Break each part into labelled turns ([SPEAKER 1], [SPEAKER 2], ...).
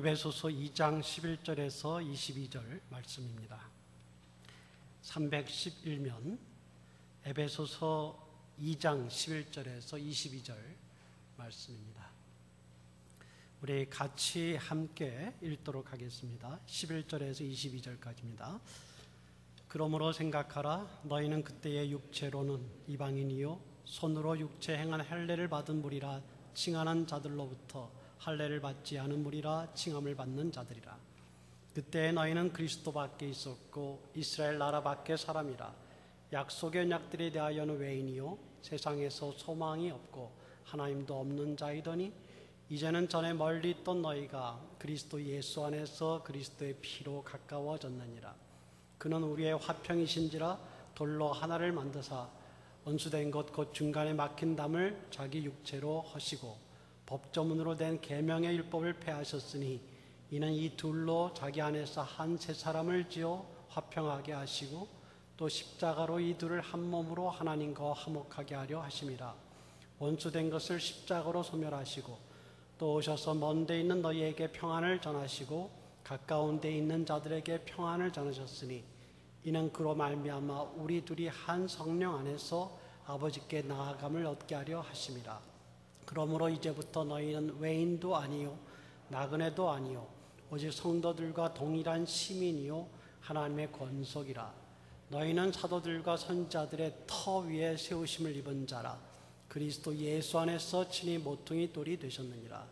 [SPEAKER 1] 에베소서 2장 11절에서 22절 말씀입니다. 311면 에베소서 2장 11절에서 22절 말씀입니다. 우리 같이 함께 읽도록 하겠습니다. 11절에서 22절까지입니다. 그러므로 생각하라. 너희는 그때의 육체로는 이방인이요 손으로 육체 행한 할례를 받은 무리라 칭하는 자들로부터 할례를 받지 않은 무리라 칭함을 받는 자들이라. 그때 너희는 그리스도 밖에 있었고 이스라엘 나라 밖에 사람이라. 약속의 언약들에 대하여는 외인이요 세상에서 소망이 없고 하나님도 없는 자이더니 이제는 전에 멀리 있던 너희가 그리스도 예수 안에서 그리스도의 피로 가까워졌느니라. 그는 우리의 화평이신지라 돌로 하나를 만드사 원수된 것 곧 중간에 막힌 담을 자기 육체로 허시고 법조문으로 된 계명의 율법을 폐하셨으니 이는 이 둘로 자기 안에서 한 새 사람을 지어 화평하게 하시고 또 십자가로 이 둘을 한 몸으로 하나님과 화목하게 하려 하심이라. 원수된 것을 십자가로 소멸하시고 또 오셔서 먼 데 있는 너희에게 평안을 전하시고 가까운 데 있는 자들에게 평안을 전하셨으니 이는 그로 말미암아 우리 둘이 한 성령 안에서 아버지께 나아감을 얻게 하려 하심이라. 그러므로 이제부터 너희는 외인도 아니요 나그네도 아니요 오직 성도들과 동일한 시민이요 하나님의 권속이라. 너희는 사도들과 선지자들의 터 위에 세우심을 입은 자라. 그리스도 예수 안에서 친히 모퉁이 돌이 되셨느니라.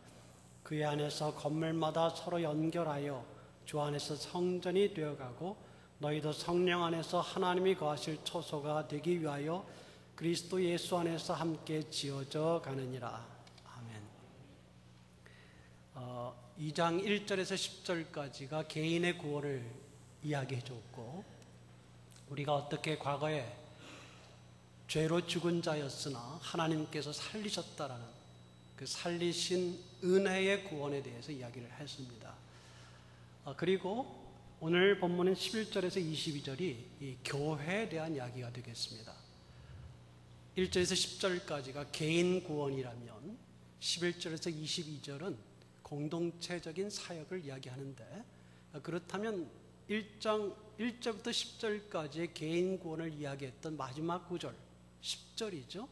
[SPEAKER 1] 그의 안에서 건물마다 서로 연결하여 주 안에서 성전이 되어가고 너희도 성령 안에서 하나님이 거하실 초소가 되기 위하여 그리스도 예수 안에서 함께 지어져 가느니라. 아멘. 2장 1절에서 10절까지가 개인의 구원을 이야기해 줬고, 우리가 어떻게 과거에 죄로 죽은 자였으나 하나님께서 살리셨다라는 그 살리신 은혜의 구원에 대해서 이야기를 했습니다. 그리고 오늘 본문은 11절에서 22절이 이 교회에 대한 이야기가 되겠습니다. 1절에서 10절까지가 개인 구원이라면 11절에서 22절은 공동체적인 사역을 이야기하는데, 그렇다면 1장 1절부터 10절까지의 개인 구원을 이야기했던 마지막 구절 10절이죠.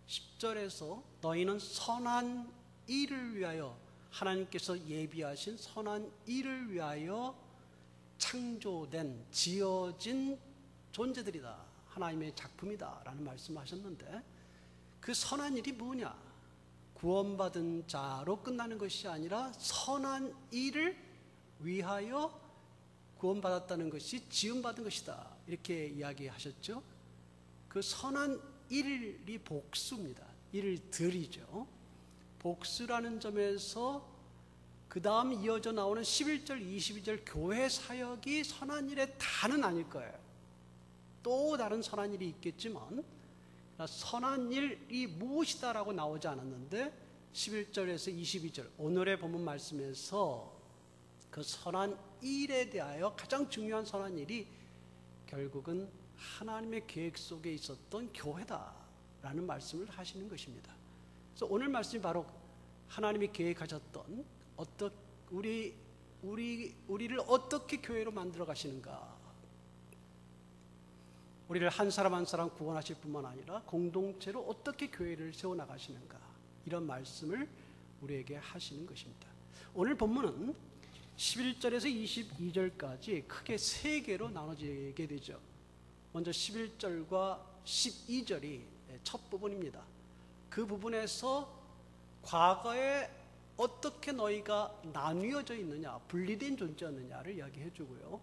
[SPEAKER 1] 10절에서 너희는 선한 일을 위하여 하나님께서 예비하신 선한 일을 위하여 창조된 지어진 존재들이다. 하나님의 작품이다 라는 말씀을 하셨는데, 그 선한 일이 뭐냐? 구원받은 자로 끝나는 것이 아니라 선한 일을 위하여 구원받았다는 것이 지음받은 것이다, 이렇게 이야기하셨죠. 그 선한 일이 복수입니다. 일들이죠. 복수라는 점에서 그 다음 이어져 나오는 11절, 22절 교회 사역이 선한 일의 다는 아닐 거예요. 또 다른 선한 일이 있겠지만 선한 일이 무엇이다라고 나오지 않았는데 11절에서 22절 오늘의 본문 말씀에서 그 선한 일에 대하여 가장 중요한 선한 일이 결국은 하나님의 계획 속에 있었던 교회다라는 말씀을 하시는 것입니다. 그래서 오늘 말씀이 바로 하나님이 계획하셨던 우리를 어떻게 교회로 만들어 가시는가, 우리를 한 사람 한 사람 구원하실 뿐만 아니라 공동체로 어떻게 교회를 세워나가시는가, 이런 말씀을 우리에게 하시는 것입니다. 오늘 본문은 11절에서 22절까지 크게 세 개로 나눠지게 되죠. 먼저 11절과 12절이 첫 부분입니다. 그 부분에서 과거에 어떻게 너희가 나뉘어져 있느냐, 분리된 존재였느냐를 이야기해 주고요.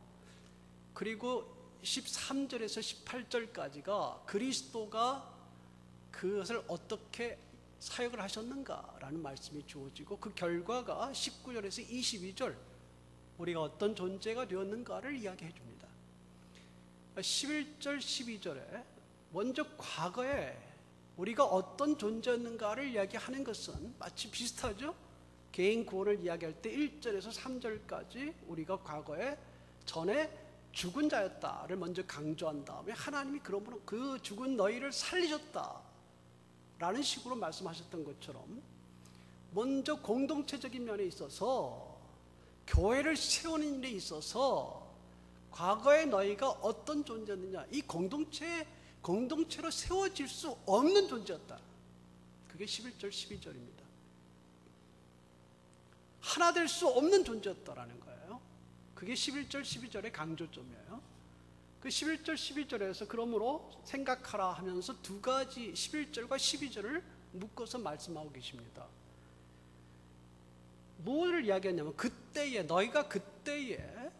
[SPEAKER 1] 그리고 13절에서 18절까지가 그리스도가 그것을 어떻게 사역을 하셨는가라는 말씀이 주어지고, 그 결과가 19절에서 22절 우리가 어떤 존재가 되었는가를 이야기해 줍니다. 11절, 12절에 먼저 과거에 우리가 어떤 존재였는가를 이야기하는 것은 마치 비슷하죠. 개인 구원을 이야기할 때 1절에서 3절까지 우리가 과거에 전에 죽은 자였다를 먼저 강조한 다음에 하나님이 그러므로 그 죽은 너희를 살리셨다 라는 식으로 말씀하셨던 것처럼 먼저 공동체적인 면에 있어서 교회를 세우는 일에 있어서 과거에 너희가 어떤 존재였느냐, 이 공동체로 세워질 수 없는 존재였다. 그게 11절 12절입니다. 하나 될 수 없는 존재였다라는 거예요. 그게 11절 12절의 강조점이에요. 그 11절 12절에서 그러므로 생각하라 하면서 두 가지 11절과 12절을 묶어서 말씀하고 계십니다. 뭐를 이야기하냐면 너희가 그때에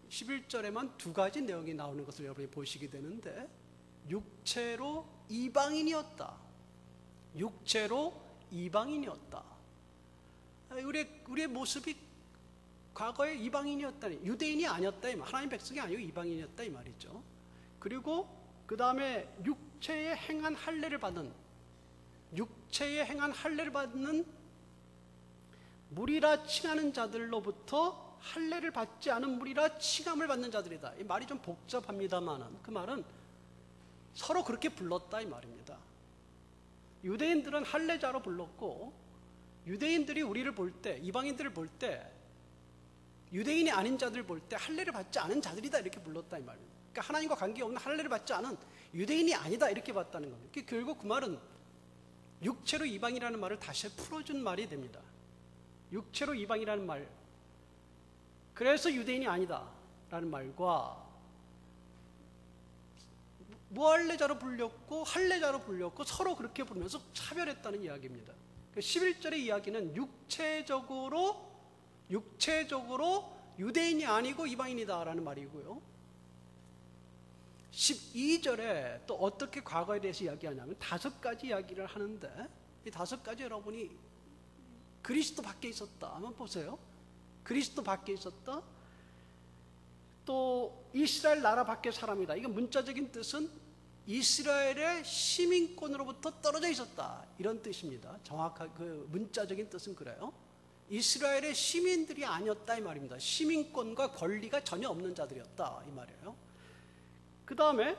[SPEAKER 1] 11절에만 두 가지 내용이 나오는 것을 여러분이 보시게 되는데, 육체로 이방인이었다. 육체로 이방인이었다. 우리의 모습이 과거에 이방인이었다니, 유대인이 아니었다, 하나님 백성이 아니고 이방인이었다 이 말이죠. 그리고 그 다음에 육체에 행한 할례를 받는 무리라 칭하는 자들로부터 할례를 받지 않은 무리라 칭함을 받는 자들이다. 이 말이 좀 복잡합니다만 그 말은 서로 그렇게 불렀다 이 말입니다. 유대인들은 할례자로 불렀고, 유대인들이 우리를 볼 때, 이방인들을 볼 때, 유대인이 아닌 자들을 볼 때 할례를 받지 않은 자들이다 이렇게 불렀다 이 말입니다. 그러니까 하나님과 관계없는 할례를 받지 않은 유대인이 아니다 이렇게 봤다는 겁니다. 결국 그 말은 육체로 이방이라는 말을 다시 풀어준 말이 됩니다. 육체로 이방이라는 말, 그래서 유대인이 아니다 라는 말과 무할례자로 불렸고 할례자로 불렸고 서로 그렇게 부르면서 차별했다는 이야기입니다. 11절의 이야기는 육체적으로 유대인이 아니고 이방인이다 라는 말이고요, 12절에 또 어떻게 과거에 대해서 이야기하냐면 5가지 이야기를 하는데, 이 5가지 여러분이 그리스도 밖에 있었다 한번 보세요. 그리스도 밖에 있었다, 또 이스라엘 나라 밖의 사람이다. 이건 문자적인 뜻은 이스라엘의 시민권으로부터 떨어져 있었다 이런 뜻입니다. 정확하게 그 문자적인 뜻은 그래요. 이스라엘의 시민들이 아니었다 이 말입니다. 시민권과 권리가 전혀 없는 자들이었다 이 말이에요. 그 다음에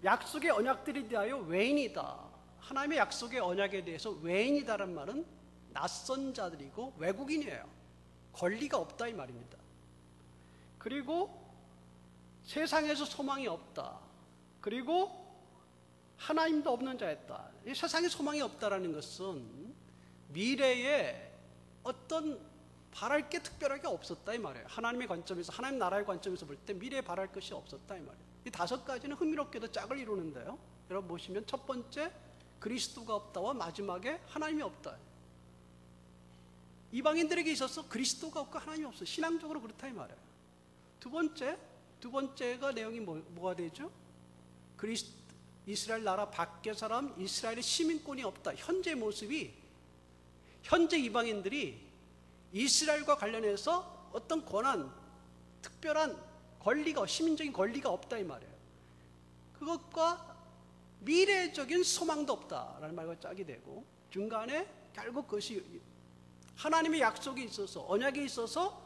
[SPEAKER 1] 약속의 언약들에 대하여 외인이다. 하나님의 약속의 언약에 대해서 외인이다라는 말은 낯선 자들이고 외국인이에요. 권리가 없다 이 말입니다. 그리고 세상에서 소망이 없다. 그리고 하나님도 없는 자였다. 이 세상에 소망이 없다라는 것은 미래에 어떤 바랄 게 특별하게 없었다 이 말이에요. 하나님의 관점에서, 하나님 나라의 관점에서 볼 때 미래에 바랄 것이 없었다 이 말이에요. 이 5가지는 흥미롭게도 짝을 이루는데요, 여러분 보시면 첫 번째 그리스도가 없다와 마지막에 하나님이 없다. 이방인들에게 있어서 그리스도가 없고 하나님이 없어. 신앙적으로 그렇다 이 말이에요. 두 번째가 내용이 뭐가 되죠? 이스라엘 나라 밖의 사람, 이스라엘의 시민권이 없다. 현재 모습이, 현재 이방인들이 이스라엘과 관련해서 어떤 권한, 특별한 권리가, 시민적인 권리가 없다 이 말이에요. 그것과 미래적인 소망도 없다라는 말과 짝이 되고, 중간에 결국 그것이 하나님의 약속이 있어서, 언약이 있어서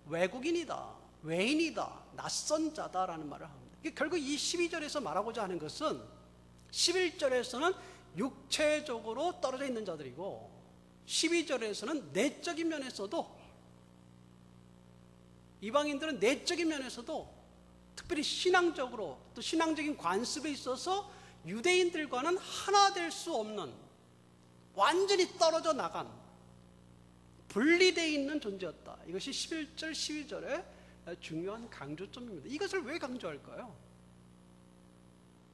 [SPEAKER 1] 외국인이다, 외인이다, 낯선 자다라는 말을 합니다. 결국 이 12절에서 말하고자 하는 것은, 11절에서는 육체적으로 떨어져 있는 자들이고 12절에서는 내적인 면에서도, 이방인들은 내적인 면에서도 특별히 신앙적으로 또 신앙적인 관습에 있어서 유대인들과는 하나 될 수 없는, 완전히 떨어져 나간, 분리되어 있는 존재였다. 이것이 11절 12절의 중요한 강조점입니다. 이것을 왜 강조할까요?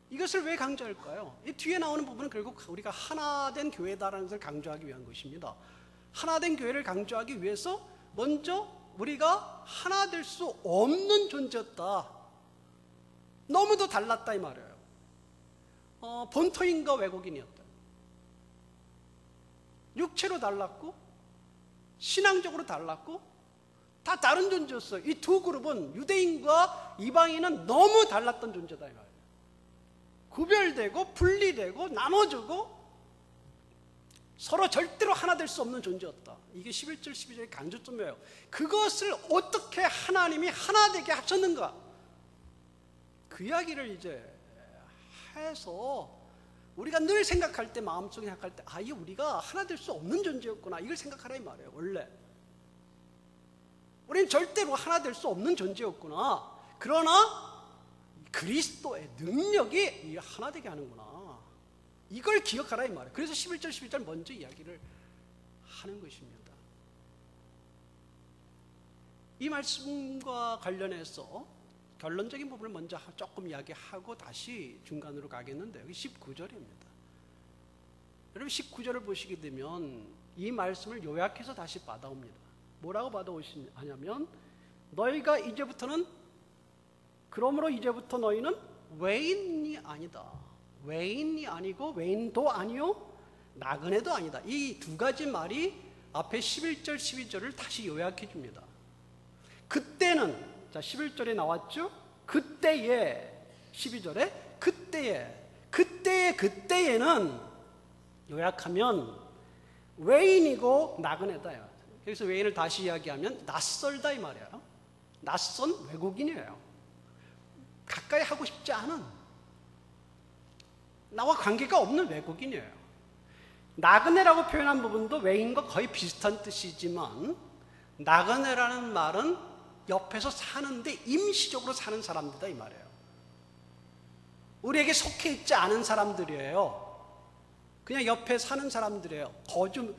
[SPEAKER 1] 이것을 왜 강조할까요? 이 뒤에 나오는 부분은 결국 우리가 하나된 교회다라는 것을 강조하기 위한 것입니다. 하나된 교회를 강조하기 위해서 먼저 우리가 하나 될 수 없는 존재였다, 너무도 달랐다 이 말이에요. 본토인과 외국인이었다. 육체로 달랐고 신앙적으로 달랐고 다 다른 존재였어요. 이 두 그룹은, 유대인과 이방인은 너무 달랐던 존재다 이 말이에요. 구별되고 분리되고 나눠주고 서로 절대로 하나 될 수 없는 존재였다. 이게 11절 12절의 강조점이에요. 그것을 어떻게 하나님이 하나 되게 하셨는가, 그 이야기를 이제 해서 우리가 늘 생각할 때, 마음속에 생각할 때, 이 우리가 하나 될 수 없는 존재였구나, 이걸 생각하라 이 말이에요. 원래 우리는 절대로 하나 될 수 없는 존재였구나. 그러나 그리스도의 능력이 하나 되게 하는구나. 이걸 기억하라 이 말이에요. 그래서 11절 12절 먼저 이야기를 하는 것입니다. 이 말씀과 관련해서 결론적인 부분을 먼저 조금 이야기하고 다시 중간으로 가겠는데, 여기 19절입니다. 여러분 19절을 보시게 되면 이 말씀을 요약해서 다시 받아옵니다. 뭐라고 받아오시냐면, 너희가 이제부터는, 그러므로 이제부터 너희는 외인이 아니다. 외인이 아니고 외인도 아니요 나그네도 아니다. 이 두 가지 말이 앞에 11절 12절을 다시 요약해 줍니다. 그때는, 자 11절에 나왔죠. 그때에, 12절에 그때에는 요약하면 외인이고 나그네다. 여기서 외인을 다시 이야기하면 낯설다 이 말이에요. 낯선 외국인이에요. 가까이 하고 싶지 않은, 나와 관계가 없는 외국인이에요. 나그네라고 표현한 부분도 외인과 거의 비슷한 뜻이지만, 나그네라는 말은 옆에서 사는데 임시적으로 사는 사람들이다 이 말이에요. 우리에게 속해 있지 않은 사람들이에요. 그냥 옆에 사는 사람들이에요.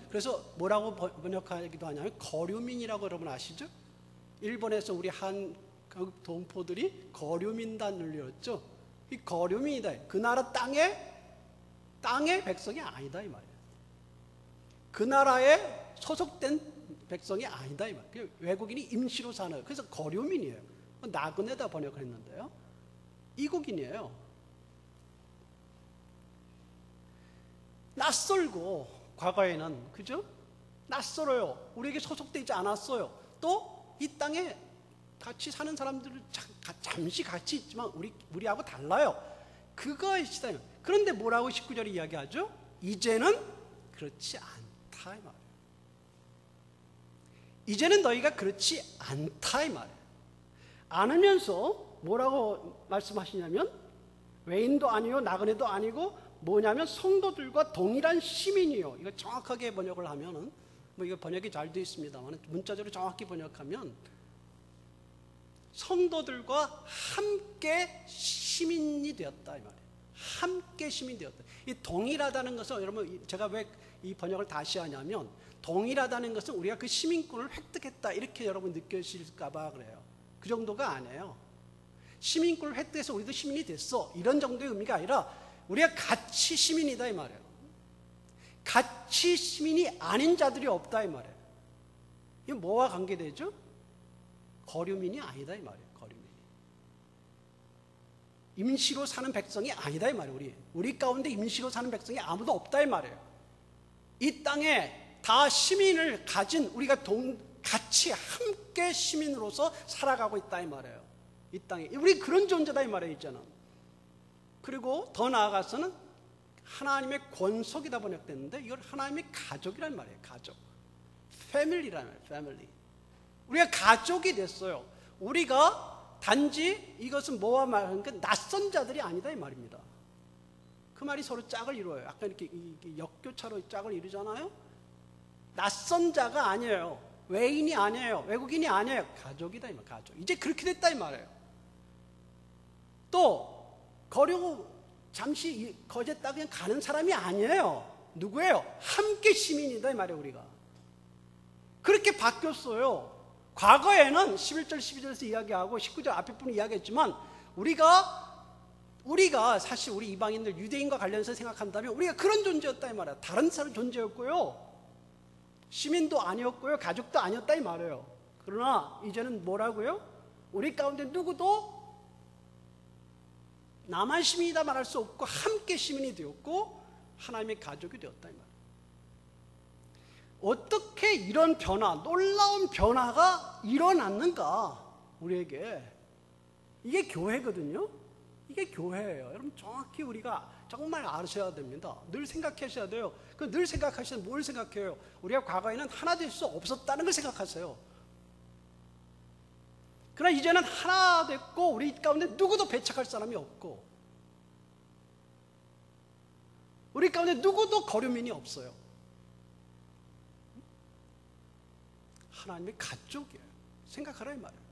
[SPEAKER 1] 그래서 뭐라고 번역하기도 하냐면 거류민이라고 여러분 아시죠? 일본에서 우리 한국 동포들이 거류민단을 이뤘죠. 이 거류민이다. 그 나라 땅의 백성이 아니다 이 말이에요. 그 나라에 소속된 백성이 아니다 이 말이에요. 외국인이 임시로 사는 거예요. 그래서 거류민이에요. 나그네다 번역을 했는데요. 이국인이에요. 낯설고, 과거에는 그죠? 낯설어요. 우리에게 소속되지 않았어요. 또 이 땅에 같이 사는 사람들은 잠시 같이 있지만 우리하고 달라요. 그거의 시대예요. 그런데 뭐라고 19절에 이야기하죠? 이제는 그렇지 않다 이 말이에요. 이제는 너희가 그렇지 않다 이 말이에요. 않으면서 뭐라고 말씀하시냐면, 외인도 아니요 나그네도 아니고 뭐냐면 성도들과 동일한 시민이요. 이거 정확하게 번역을 하면은, 이거 번역이 잘 되어 있습니다만 문자적으로 정확히 번역하면 성도들과 함께 시민이 되었다 이 말이에요. 함께 시민이 되었다. 이 동일하다는 것은, 여러분 제가 왜 이 번역을 다시 하냐면, 동일하다는 것은 우리가 그 시민권을 획득했다 이렇게 여러분 느껴질까 봐 그래요. 그 정도가 아니에요. 시민권을 획득해서 우리도 시민이 됐어 이런 정도의 의미가 아니라, 우리가 같이 시민이다 이 말이에요. 같이 시민이 아닌 자들이 없다 이 말이에요. 이게 뭐와 관계되죠? 거류민이 아니다 이 말이에요. 거류민이 임시로 사는 백성이 아니다 이 말이에요. 우리 가운데 임시로 사는 백성이 아무도 없다 이 말이에요. 이 땅에 다 시민을 가진, 우리가 같이 함께 시민으로서 살아가고 있다 이 말이에요. 이 땅에 우리 그런 존재다 이 말이에요. 있잖아. 그리고 더 나아가서는 하나님의 권속이다 번역됐는데, 이걸 하나님의 가족이란 말이에요. 가족, 패밀리라는 말이에요. 패밀리. 우리가 가족이 됐어요. 우리가 단지 이것은 뭐와 말하는 게 낯선 자들이 아니다 이 말입니다. 그 말이 서로 짝을 이루어요. 아까 이렇게 역교차로 짝을 이루잖아요. 낯선 자가 아니에요. 외인이 아니에요. 외국인이 아니에요. 가족이다 이 말. 가족. 이제 그렇게 됐다 이 말이에요. 또 거려고 잠시 거제다 그냥 가는 사람이 아니에요. 누구예요? 함께 시민이다 이 말이에요. 우리가 그렇게 바뀌었어요. 과거에는 11절 12절에서 이야기하고 19절 앞에 분이 이야기했지만, 우리가 사실 우리 이방인들 유대인과 관련해서 생각한다면 우리가 그런 존재였다 이 말이에요. 다른 사람 존재였고요, 시민도 아니었고요, 가족도 아니었다 이 말이에요. 그러나 이제는 뭐라고요? 우리 가운데 누구도 나만 시민이다 말할 수 없고 함께 시민이 되었고 하나님의 가족이 되었다 이 말이에요. 어떻게 이런 변화, 놀라운 변화가 일어났는가 우리에게. 이게 교회거든요. 이게 교회예요. 여러분 정확히 우리가 정말 아셔야 됩니다. 늘 생각하셔야 돼요. 늘 생각하시면 뭘 생각해요? 우리가 과거에는 하나 될 수 없었다는 걸 생각하세요. 그러나 이제는 하나 됐고 우리 가운데 누구도 배척할 사람이 없고 우리 가운데 누구도 거류민이 없어요. 하나님의 가족이에요. 생각하라 이 말이에요.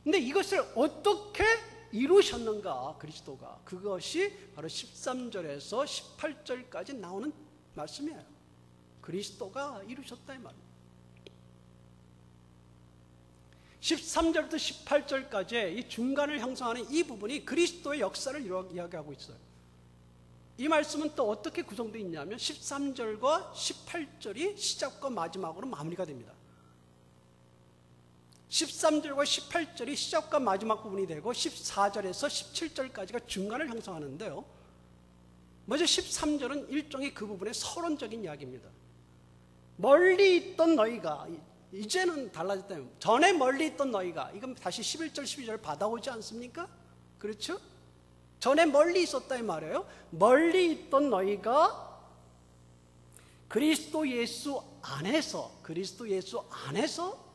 [SPEAKER 1] 근데 이것을 어떻게 이루셨는가 그리스도가, 그것이 바로 13절에서 18절까지 나오는 말씀이에요. 그리스도가 이루셨다 이 말이에요. 13절부터 18절까지 이 중간을 형성하는 이 부분이 그리스도의 역사를 이야기하고 있어요. 이 말씀은 또 어떻게 구성되어 있냐면 13절과 18절이 시작과 마지막으로 마무리가 됩니다. 13절과 18절이 시작과 마지막 부분이 되고 14절에서 17절까지가 중간을 형성하는데요. 먼저 13절은 일종의 그 부분의 서론적인 이야기입니다. 멀리 있던 너희가, 이제는 달라졌다. 전에 멀리 있던 너희가, 이건 다시 11절 12절 받아오지 않습니까? 그렇죠? 전에 멀리 있었다 이 말이에요. 멀리 있던 너희가 그리스도 예수 안에서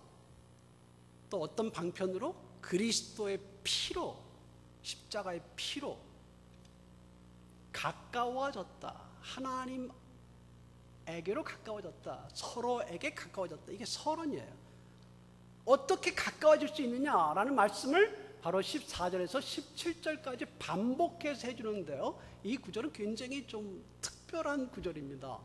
[SPEAKER 1] 또 어떤 방편으로 그리스도의 피로, 십자가의 피로 가까워졌다. 하나님에게로 가까워졌다. 서로에게 가까워졌다. 이게 서론이에요. 어떻게 가까워질 수 있느냐라는 말씀을 바로 14절에서 17절까지 반복해서 해주는데요. 이 구절은 굉장히 좀 특별한 구절입니다.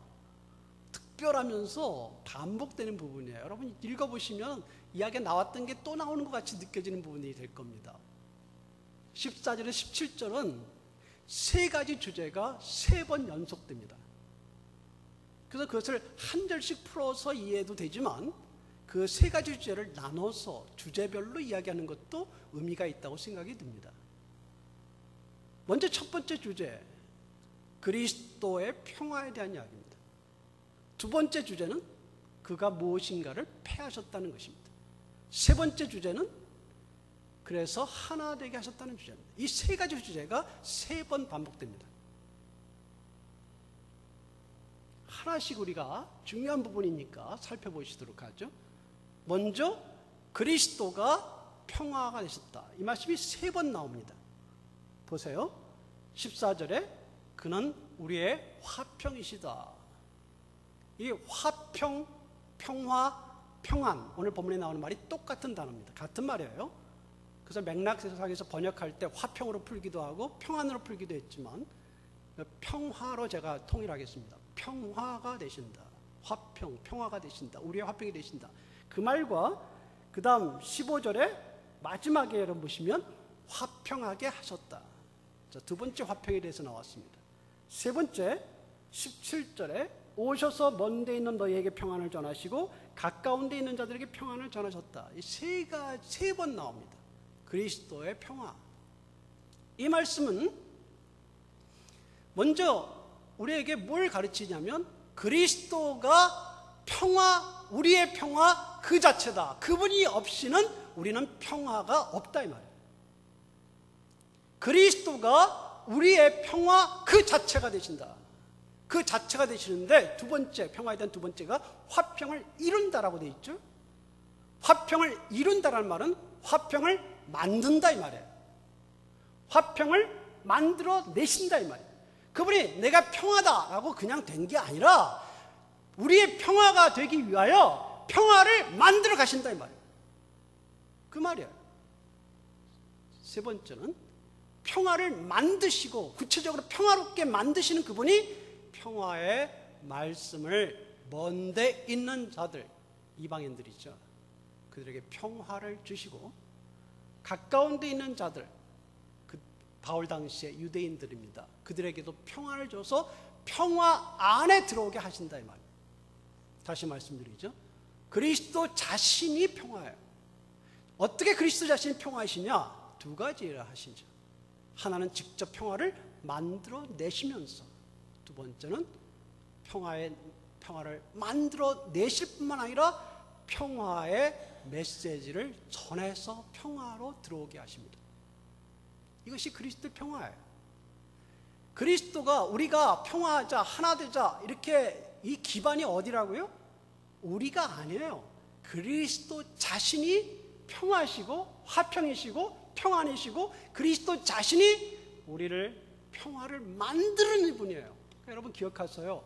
[SPEAKER 1] 특별하면서 반복되는 부분이에요. 여러분 읽어보시면 이야기가 나왔던 게 또 나오는 것 같이 느껴지는 부분이 될 겁니다. 14절에서 17절은 세 가지 주제가 세 번 연속됩니다. 그래서 그것을 한 절씩 풀어서 이해해도 되지만 그 세 가지 주제를 나눠서 주제별로 이야기하는 것도 의미가 있다고 생각이 듭니다. 먼저 첫 번째 주제, 그리스도의 평화에 대한 이야기입니다. 두 번째 주제는 그가 무엇인가를 패하셨다는 것입니다. 세 번째 주제는 그래서 하나 되게 하셨다는 주제입니다. 이 세 가지 주제가 세 번 반복됩니다. 하나씩 우리가 중요한 부분이니까 살펴보시도록 하죠. 먼저 그리스도가 평화가 되셨다. 이 말씀이 세 번 나옵니다. 보세요. 14절에 그는 우리의 화평이시다. 이 화평, 평화, 평안, 오늘 본문에 나오는 말이 똑같은 단어입니다. 같은 말이에요. 그래서 맥락상에서 번역할 때 화평으로 풀기도 하고 평안으로 풀기도 했지만 평화로 제가 통일하겠습니다. 평화가 되신다. 화평, 평화가 되신다. 우리의 화평이 되신다. 그 말과 그 다음 15절에 마지막에 여러분 보시면 화평하게 하셨다. 자, 두 번째 화평에 대해서 나왔습니다. 세 번째 17절에 오셔서 먼 데 있는 너희에게 평안을 전하시고 가까운 데 있는 자들에게 평안을 전하셨다. 이 세 번 나옵니다. 그리스도의 평화. 이 말씀은 먼저 우리에게 뭘 가르치냐면 그리스도가 평화, 우리의 평화 그 자체다. 그분이 없이는 우리는 평화가 없다 이 말이에요. 그리스도가 우리의 평화 그 자체가 되신다. 그 자체가 되시는데 두 번째, 평화에 대한 두 번째가 화평을 이룬다라고 되어 있죠. 화평을 이룬다라는 말은 화평을 만든다 이 말이에요. 화평을 만들어 내신다 이 말이에요. 그분이 내가 평화다라고 그냥 된 게 아니라 우리의 평화가 되기 위하여 평화를 만들어 가신다 이 말이에요. 그 말이에요. 세 번째는 평화를 만드시고 구체적으로 평화롭게 만드시는 그분이 평화의 말씀을 먼데 있는 자들, 이방인들이죠. 그들에게 평화를 주시고 가까운 데 있는 자들, 그 바울 당시의 유대인들입니다. 그들에게도 평화를 줘서 평화 안에 들어오게 하신다 이 말이에요. 다시 말씀드리죠. 그리스도 자신이 평화예요. 어떻게 그리스도 자신이 평화이시냐? 두 가지를 하시죠. 하나는 직접 평화를 만들어 내시면서, 두 번째는 평화를 만들어 내실 뿐만 아니라 평화의 메시지를 전해서 평화로 들어오게 하십니다. 이것이 그리스도의 평화예요. 그리스도가 우리가 평화하자, 하나 되자, 이렇게 이 기반이 어디라고요? 우리가 아니에요. 그리스도 자신이 평화시고 화평이시고 평안이시고 그리스도 자신이 우리를 평화를 만드는 분이에요. 그러니까 여러분 기억하세요.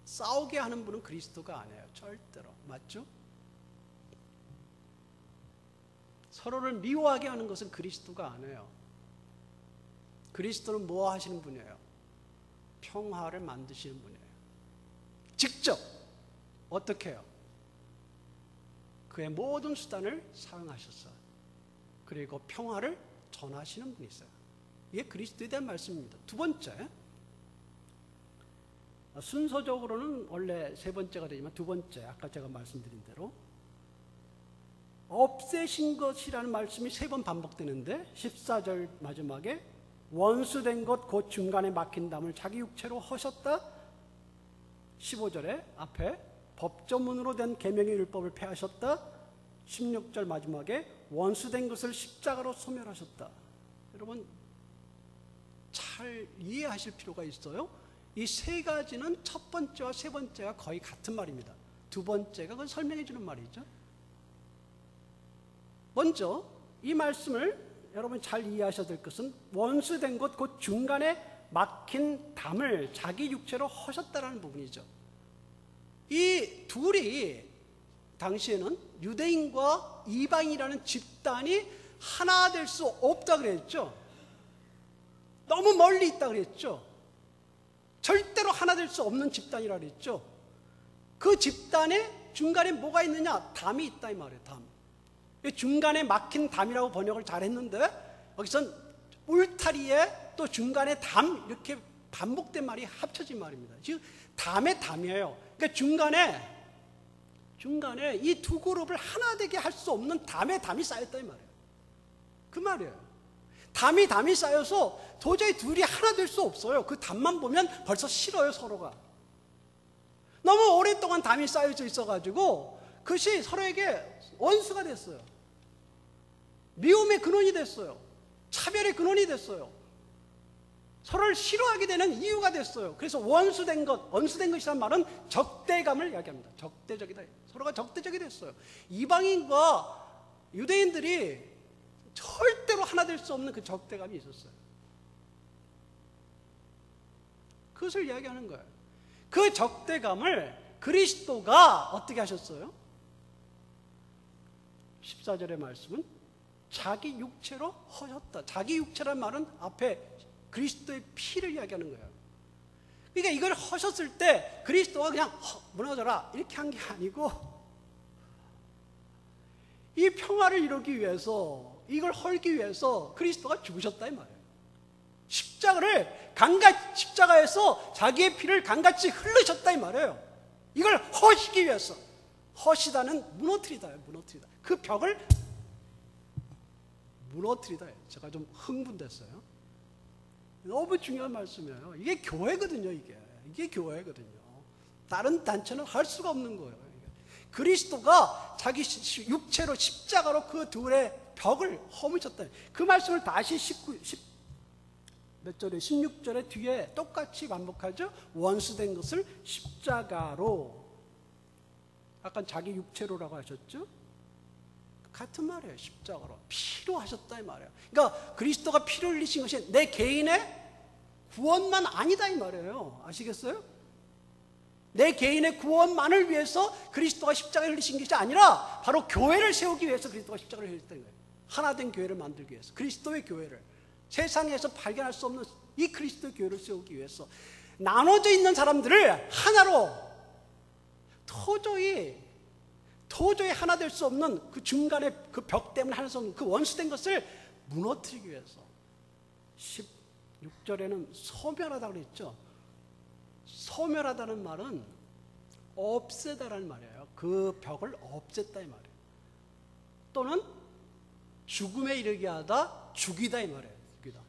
[SPEAKER 1] 싸우게 하는 분은 그리스도가 아니에요. 절대로. 맞죠? 서로를 미워하게 하는 것은 그리스도가 아니에요. 그리스도는 뭐 하시는 분이에요? 평화를 만드시는 분이에요. 직접 어떻게 해요? 그의 모든 수단을 사용하셨어요. 그리고 평화를 전하시는 분이 있어요. 이게 그리스도에 대한 말씀입니다. 두 번째, 순서적으로는 원래 세 번째가 되지만 두 번째, 아까 제가 말씀드린 대로 없애신 것이라는 말씀이 세 번 반복되는데 14절 마지막에 원수된 것 곧 중간에 막힌 담을 자기 육체로 허셨다. 15절에 앞에 법조문으로 된 계명의 율법을 폐하셨다. 16절 마지막에 원수된 것을 십자가로 소멸하셨다. 여러분 잘 이해하실 필요가 있어요. 이 세 가지는 첫 번째와 세 번째가 거의 같은 말입니다. 두 번째가 그걸 설명해 주는 말이죠. 먼저 이 말씀을 여러분 잘 이해하셔야 될 것은 원수된 것 곧 중간에 막힌 담을 자기 육체로 허셨다라는 부분이죠. 이 둘이 당시에는 유대인과 이방인이라는 집단이 하나 될 수 없다 그랬죠. 너무 멀리 있다 그랬죠. 절대로 하나 될 수 없는 집단이라 그랬죠. 그 집단의 중간에 뭐가 있느냐? 담이 있다 이 말이에요. 담. 중간에 막힌 담이라고 번역을 잘했는데 여기선 울타리에 또 중간에 담 이렇게 반복된 말이 합쳐진 말입니다. 즉 담의 담이에요. 그러니까 중간에 이 두 그룹을 하나 되게 할 수 없는 담에 담이 쌓였다 이 말이에요. 그 말이에요. 담이 쌓여서 도저히 둘이 하나 될 수 없어요. 그 담만 보면 벌써 싫어요, 서로가. 너무 오랫동안 담이 쌓여져 있어가지고 그것이 서로에게 원수가 됐어요. 미움의 근원이 됐어요. 차별의 근원이 됐어요. 서로를 싫어하게 되는 이유가 됐어요. 그래서 원수된 것이란 말은 적대감을 이야기합니다. 적대적이다. 서로가 적대적이 됐어요. 이방인과 유대인들이 절대로 하나 될 수 없는 그 적대감이 있었어요. 그것을 이야기하는 거예요. 그 적대감을 그리스도가 어떻게 하셨어요? 14절의 말씀은 자기 육체로 허셨다. 자기 육체란 말은 앞에 그리스도의 피를 이야기하는 거예요. 그러니까 이걸 허셨을 때 그리스도가 그냥 무너져라 이렇게 한 게 아니고 이 평화를 이루기 위해서 이걸 헐기 위해서 그리스도가 죽으셨다 이 말이에요. 십자가에서 자기의 피를 강같이 흘리셨다 이 말이에요. 이걸 허시기 위해서. 허시다는 무너뜨리다예요. 무너뜨리다. 그 벽을 무너뜨리다. 제가 좀 흥분됐어요. 너무 중요한 말씀이에요. 이게 교회거든요. 이게 교회거든요. 다른 단체는 할 수가 없는 거예요. 그리스도가 자기 육체로 십자가로 그 둘의 벽을 허무셨다. 그 말씀을 다시 16절에 뒤에 똑같이 반복하죠. 원수된 것을 십자가로. 아까 자기 육체로라고 하셨죠. 같은 말이에요. 십자가로. 피로 하셨다 이 말이에요. 그러니까 그리스도가 피를 흘리신 것이 내 개인의 구원만 아니다 이 말이에요. 아시겠어요? 내 개인의 구원만을 위해서 그리스도가 십자가를 흘리신 것이 아니라 바로 교회를 세우기 위해서 그리스도가 십자가를 흘렸다는 거예요. 하나된 교회를 만들기 위해서. 그리스도의 교회를. 세상에서 발견할 수 없는 이 그리스도의 교회를 세우기 위해서 나눠져 있는 사람들을 하나로 도저히 하나 될 수 없는 그 중간에 그 벽 때문에 하나 수 없는 그 원수된 것을 무너뜨리기 위해서. 16절에는 소멸하다고 그랬죠. 소멸하다는 말은 없애다라는 말이에요. 그 벽을 없앴다 이 말이에요. 또는 죽음에 이르게 하다, 죽이다 이 말이에요. 죽이다.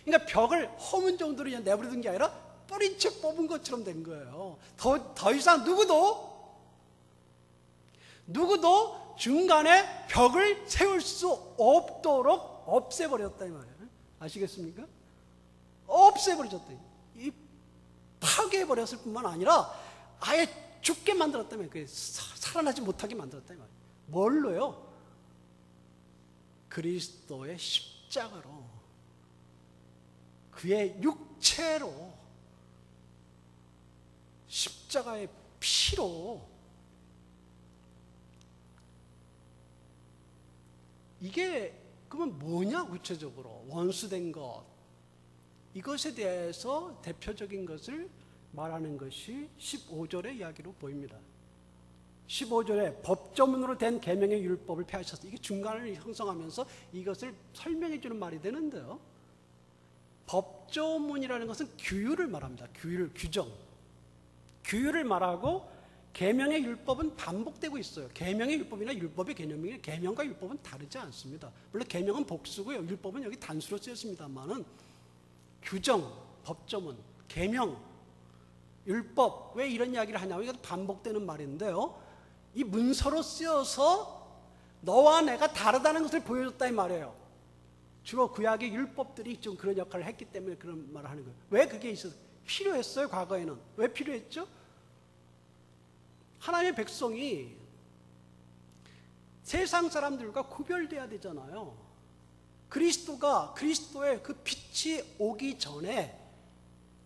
[SPEAKER 1] 그러니까 벽을 허문 정도로 그냥 내버려둔 게 아니라 뿌린 채 뽑은 것처럼 된 거예요. 더 이상 누구도 중간에 벽을 세울 수 없도록 없애버렸다 이 말이에요. 아시겠습니까? 없애버렸다. 이 파괴해버렸을 뿐만 아니라 아예 죽게 만들었다면 살아나지 못하게 만들었다 이 말이에요. 뭘로요? 그리스도의 십자가로, 그의 육체로, 십자가의 피로 이게 그러면 뭐냐 구체적으로 원수된 것, 이것에 대해서 대표적인 것을 말하는 것이 15절의 이야기로 보입니다. 15절에 법조문으로 된 계명의 율법을 폐하셨다. 이게 중간을 형성하면서 이것을 설명해 주는 말이 되는데요. 법조문이라는 것은 규율을 말합니다. 규율, 규정. 규율을 말하고 계명의 율법은 반복되고 있어요. 계명의 율법이나 율법의 개념이 계명과 율법은 다르지 않습니다. 물론 계명은 복수고요. 율법은 여기 단수로 쓰였습니다만은 규정, 법조문, 계명, 율법, 왜 이런 이야기를 하냐고 이건 반복되는 말인데요. 이 문서로 쓰여서 너와 내가 다르다는 것을 보여줬다 이 말이에요. 주로 구약의 율법들이 좀 그런 역할을 했기 때문에 그런 말을 하는 거예요. 왜 그게 필요했어요? 과거에는. 왜 필요했죠? 하나님의 백성이 세상 사람들과 구별돼야 되잖아요. 그리스도의 그 빛이 오기 전에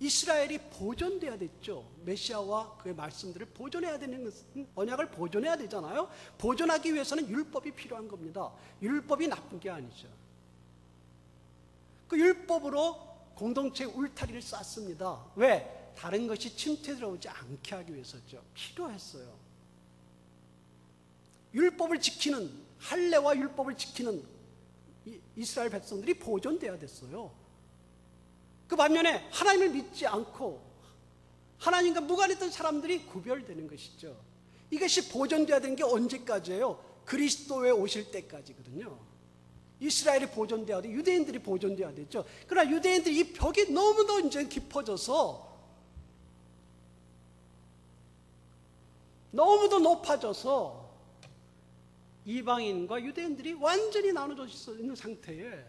[SPEAKER 1] 이스라엘이 보존돼야 됐죠. 메시아와 그의 말씀들을 보존해야 되는 것은 언약을 보존해야 되잖아요. 보존하기 위해서는 율법이 필요한 겁니다. 율법이 나쁜 게 아니죠. 그 율법으로 공동체의 울타리를 쌓습니다. 왜? 다른 것이 침투해 들어오지 않게 하기 위해서죠. 필요했어요. 율법을 지키는, 할례와 율법을 지키는 이스라엘 백성들이 보존돼야 됐어요. 그 반면에 하나님을 믿지 않고 하나님과 무관했던 사람들이 구별되는 것이죠. 이것이 보존돼야 되는 게 언제까지예요? 그리스도에 오실 때까지거든요. 이스라엘이 보존돼야 돼, 유대인들이 보존돼야 되죠. 그러나 유대인들이 이 벽이 너무도 이제 깊어져서 너무도 높아져서 이방인과 유대인들이 완전히 나눠져 있는 상태에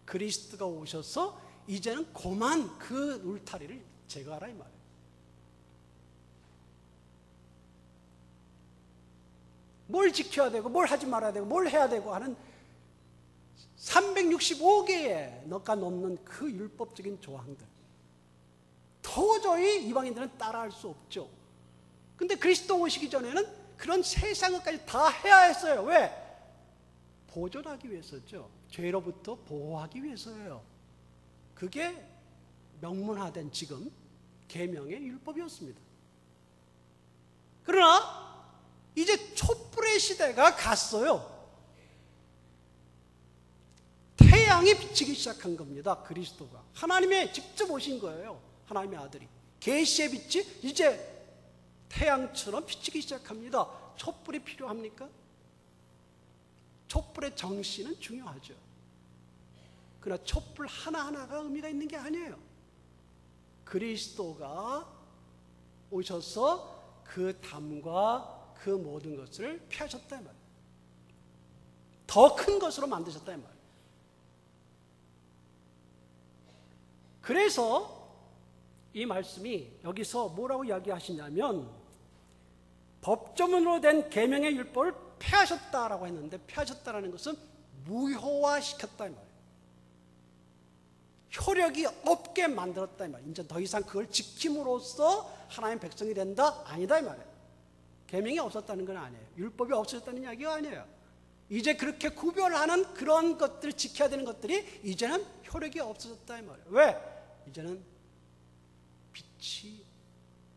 [SPEAKER 1] 그리스도가 오셔서 이제는 고만 그 울타리를 제거하라 이 말이에요. 뭘 지켜야 되고 뭘 하지 말아야 되고 뭘 해야 되고 하는 365개의 너가 넘는 그 율법적인 조항들, 도저히 이방인들은 따라할 수 없죠. 근데 그리스도 오시기 전에는 그런 세상 것까지 다 해야 했어요. 왜? 보존하기 위해서죠. 죄로부터 보호하기 위해서예요. 그게 명문화된 지금 계명의 율법이었습니다. 그러나 이제 촛불의 시대가 갔어요. 태양이 비치기 시작한 겁니다. 그리스도가 하나님의 직접 오신 거예요. 하나님의 아들이 계시의 빛이 이제 태양처럼 비치기 시작합니다. 촛불이 필요합니까? 촛불의 정신은 중요하죠. 그러나 촛불 하나하나가 의미가 있는 게 아니에요. 그리스도가 오셔서 그 담과 그 모든 것을 펴셨다 이 말이에요. 더 큰 것으로 만드셨다 이 말이에요. 그래서 이 말씀이 여기서 뭐라고 이야기하시냐면 법조문으로 된 계명의 율법을 폐하셨다라고 했는데, 폐하셨다라는 것은 무효화시켰다 이 말이에요. 효력이 없게 만들었다 이 말이에요. 이제 더 이상 그걸 지킴으로써 하나님의 백성이 된다? 아니다 이 말이에요. 계명이 없었다는 건 아니에요. 율법이 없어졌다는 이야기가 아니에요. 이제 그렇게 구별하는 그런 것들을 지켜야 되는 것들이 이제는 효력이 없어졌다 이 말이에요. 왜? 이제는 빛이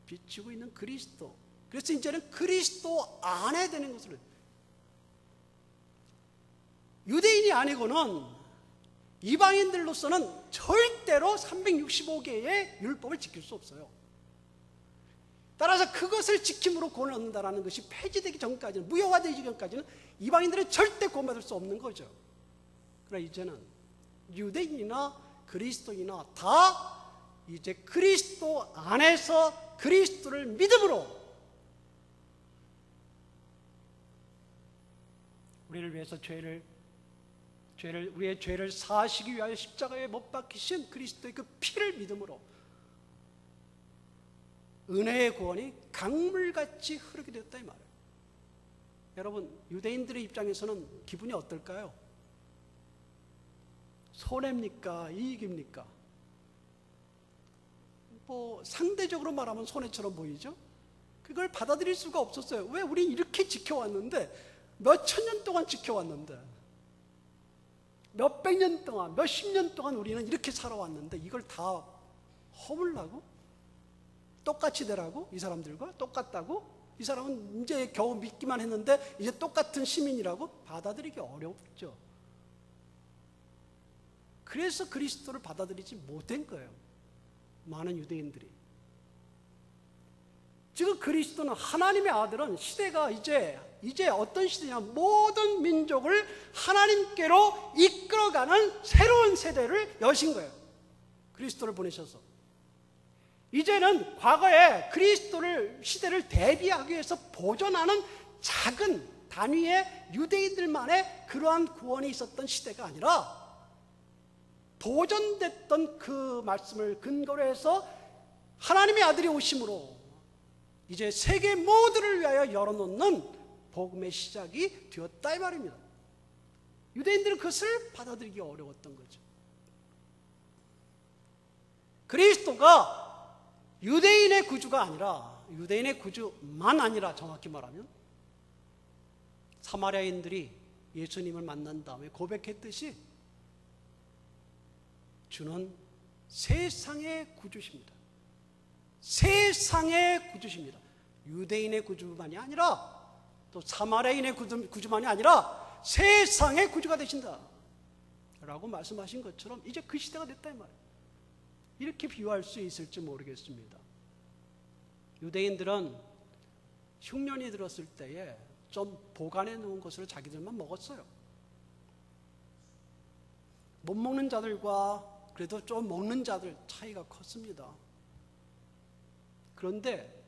[SPEAKER 1] 비치고 있는 그리스도. 그래서 이제는 그리스도 안에 되는 것으로, 유대인이 아니고는 이방인들로서는 절대로 365개의 율법을 지킬 수 없어요. 따라서 그것을 지킴으로 구원을 얻는다는 것이 폐지되기 전까지는, 무효화되기 전까지는 이방인들은 절대 구원받을 수 없는 거죠. 그러나 이제는 유대인이나 그리스도인이나 다 이제 그리스도 안에서 그리스도를 믿음으로 우리를 위해서 우리의 죄를 사하시기 위하여 십자가에 못 박히신 그리스도의 그 피를 믿음으로 은혜의 구원이 강물같이 흐르게 되었다 이 말이에요. 여러분, 유대인들의 입장에서는 기분이 어떨까요? 손해입니까? 이익입니까? 상대적으로 말하면 손해처럼 보이죠? 그걸 받아들일 수가 없었어요. 왜? 우린 이렇게 지켜왔는데, 몇 천 년 동안 지켜왔는데 몇백 년 동안, 몇십 년 동안 우리는 이렇게 살아왔는데 이걸 다 허물라고? 똑같이 되라고? 이 사람들과 똑같다고? 이 사람은 이제 겨우 믿기만 했는데 이제 똑같은 시민이라고? 받아들이기 어렵죠. 그래서 그리스도를 받아들이지 못한 거예요. 많은 유대인들이. 지금 그리스도는, 하나님의 아들은, 시대가 이제 어떤 시대냐, 모든 민족을 하나님께로 이끌어가는 새로운 세대를 여신 거예요. 그리스도를 보내셔서. 이제는 과거에 그리스도를, 시대를 대비하기 위해서 보존하는 작은 단위의 유대인들만의 그러한 구원이 있었던 시대가 아니라, 보존됐던 그 말씀을 근거로 해서 하나님의 아들이 오심으로 이제 세계 모두를 위하여 열어놓는 복음의 시작이 되었다 이 말입니다. 유대인들은 그것을 받아들이기 어려웠던 거죠. 그리스도가 유대인의 구주가 아니라, 유대인의 구주만 아니라, 정확히 말하면 사마리아인들이 예수님을 만난 다음에 고백했듯이 주는 세상의 구주십니다. 세상의 구주십니다. 유대인의 구주만이 아니라, 또 사마리아인의 구주만이 아니라 세상의 구주가 되신다 라고 말씀하신 것처럼 이제 그 시대가 됐다 이 말이에요. 이렇게 비유할 수 있을지 모르겠습니다. 유대인들은 흉년이 들었을 때에 좀 보관해 놓은 것으로 자기들만 먹었어요. 못 먹는 자들과 그래도 좀 먹는 자들 차이가 컸습니다. 그런데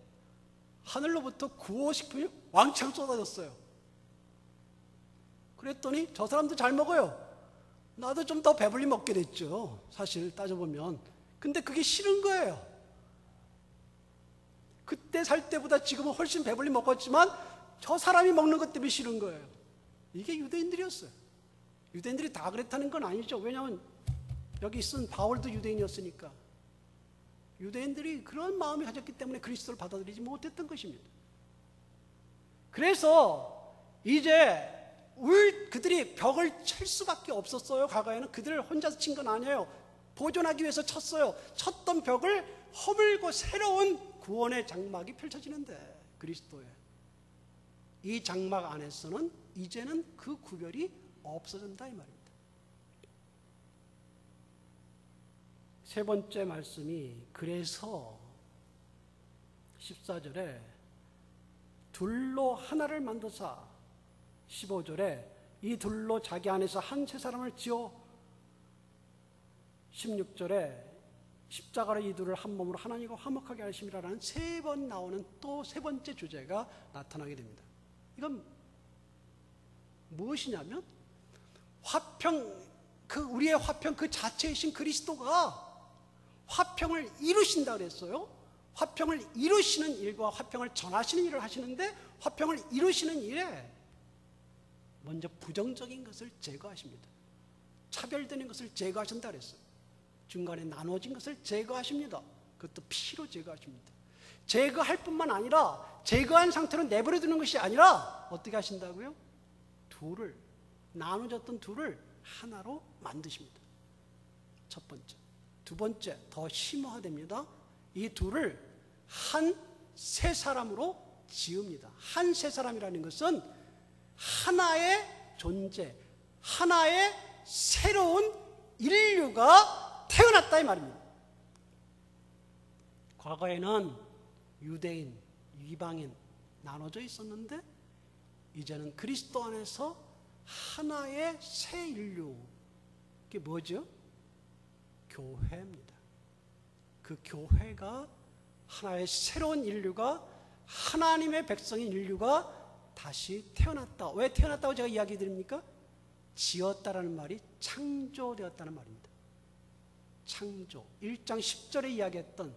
[SPEAKER 1] 하늘로부터 구호식품이 왕창 쏟아졌어요. 그랬더니 저 사람도 잘 먹어요. 나도 좀 더 배불리 먹게 됐죠, 사실 따져보면. 근데 그게 싫은 거예요. 그때 살 때보다 지금은 훨씬 배불리 먹었지만 저 사람이 먹는 것 때문에 싫은 거예요. 이게 유대인들이었어요. 유대인들이 다 그랬다는 건 아니죠. 왜냐하면 여기 쓴 바울도 유대인이었으니까. 유대인들이 그런 마음을 가졌기 때문에 그리스도를 받아들이지 못했던 것입니다. 그래서 이제 그들이 벽을 칠 수밖에 없었어요. 과거에는 그들을 혼자서 친 건 아니에요. 보존하기 위해서 쳤어요. 쳤던 벽을 허물고 새로운 구원의 장막이 펼쳐지는데, 그리스도의 이 장막 안에서는 이제는 그 구별이 없어진다 이 말입니다. 세 번째 말씀이, 그래서 14절에 둘로 하나를 만드사, 15절에 이 둘로 자기 안에서 한 세 사람을 지어, 16절에 십자가로 이 둘을 한 몸으로 하나님과 화목하게 하심이라는 세 번 나오는 또 세 번째 주제가 나타나게 됩니다. 이건 무엇이냐면 우리의 화평 그 자체이신 그리스도가 화평을 이루신다 그랬어요. 화평을 이루시는 일과 화평을 전하시는 일을 하시는데, 화평을 이루시는 일에 먼저 부정적인 것을 제거하십니다. 차별되는 것을 제거하신다 그랬어요. 중간에 나눠진 것을 제거하십니다. 그것도 피로 제거하십니다. 제거할 뿐만 아니라, 제거한 상태로 내버려 두는 것이 아니라 어떻게 하신다고요? 나눠졌던 둘을 하나로 만드십니다. 첫 번째. 두 번째, 더 심화됩니다. 이 둘을 한 세 사람으로 지읍니다. 한 세 사람이라는 것은 하나의 존재, 하나의 새로운 인류가 태어났다 이 말입니다. 과거에는 유대인, 이방인 나눠져 있었는데 이제는 그리스도 안에서 하나의 새 인류, 그게 뭐죠? 교회입니다. 그 교회가, 하나의 새로운 인류가, 하나님의 백성인 인류가 다시 태어났다. 왜 태어났다고 제가 이야기 드립니까? 지었다라는 말이 창조되었다는 말입니다. 창조. 1장 10절에 이야기했던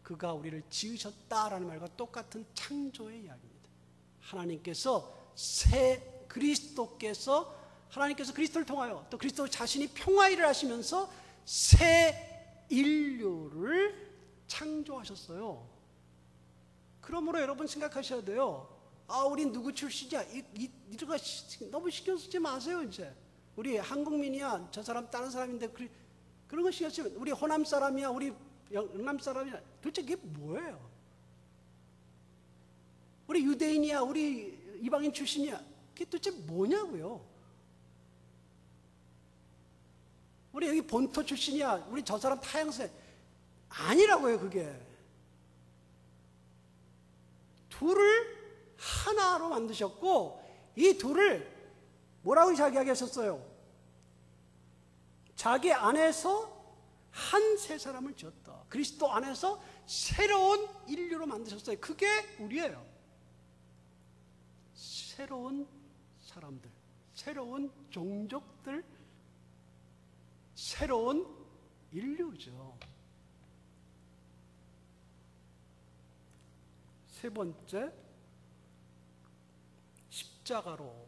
[SPEAKER 1] 그가 우리를 지으셨다라는 말과 똑같은 창조의 이야기입니다. 하나님께서 그리스도를 통하여 또 그리스도 자신이 평화일을 하시면서 새 인류를 창조하셨어요. 그러므로 여러분 생각하셔야 돼요. 우린 누구 출신이야? 이거 너무 신경 쓰지 마세요. 이제 우리 한국민이야, 저 사람 다른 사람인데 그런 거 신경 쓰면 우리 호남 사람이야, 우리 영남 사람이야. 도대체 그게 뭐예요? 우리 유대인이야, 우리 이방인 출신이야. 그게 도대체 뭐냐고요? 우리 여기 본토 출신이야, 우리 저 사람 타양새. 아니라고요, 그게. 둘을 하나로 만드셨고, 이 둘을 뭐라고 이야기하셨어요? 자기 안에서 한 세 사람을 지었다. 그리스도 안에서 새로운 인류로 만드셨어요. 그게 우리예요. 새로운 사람들, 새로운 종족들, 새로운 인류죠. 세 번째, 십자가로.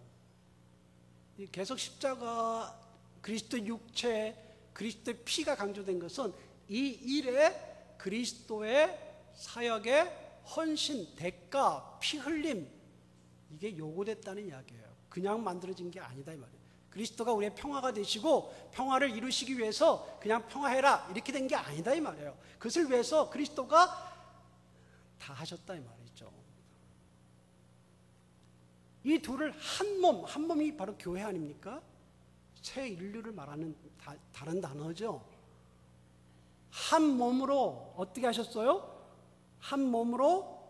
[SPEAKER 1] 계속 십자가, 그리스도의 육체, 그리스도의 피가 강조된 것은 이 일에 그리스도의 사역의 헌신, 대가, 피 흘림, 이게 요구됐다는 이야기예요. 그냥 만들어진 게 아니다 이 말이에요. 그리스도가 우리의 평화가 되시고 평화를 이루시기 위해서 그냥 평화해라 이렇게 된 게 아니다 이 말이에요. 그것을 위해서 그리스도가 다 하셨다 이 말이죠. 이 둘을 한 몸, 한 몸이 바로 교회 아닙니까? 새 인류를 말하는 다른 단어죠. 한 몸으로 어떻게 하셨어요? 한 몸으로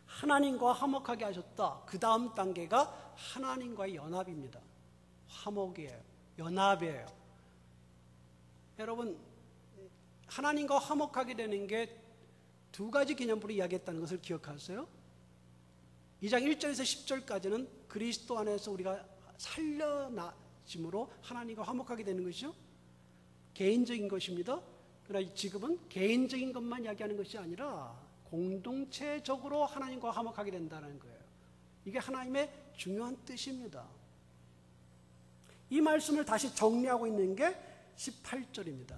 [SPEAKER 1] 하나님과 화목하게 하셨다. 그 다음 단계가 하나님과의 연합입니다. 화목이에요. 연합이에요. 여러분, 하나님과 화목하게 되는 게 두 가지 개념으로 이야기했다는 것을 기억하세요? 2장 1절에서 10절까지는 그리스도 안에서 우리가 살려나짐으로 하나님과 화목하게 되는 것이죠. 개인적인 것입니다. 그러나 지금은 개인적인 것만 이야기하는 것이 아니라 공동체적으로 하나님과 화목하게 된다는 거예요. 이게 하나님의 중요한 뜻입니다. 이 말씀을 다시 정리하고 있는 게 18절입니다.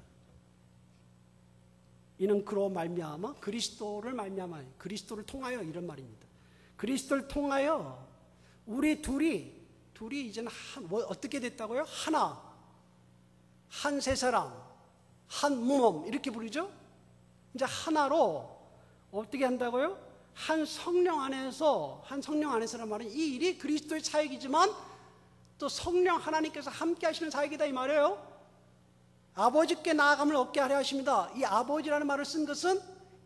[SPEAKER 1] 이는 그로 말미암아 그리스도를 말미암아 그리스도를 통하여 이런 말입니다. 그리스도를 통하여 우리 둘이 이제는 어떻게 됐다고요? 하나, 한 세 사람, 한 몸 이렇게 부르죠? 이제 하나로 어떻게 한다고요? 한 성령 안에서란 말은 이 일이 그리스도의 사역이지만 또 성령 하나님께서 함께 하시는 사역이다 이 말이에요. 아버지께 나아감을 얻게 하려 하십니다. 이 아버지라는 말을 쓴 것은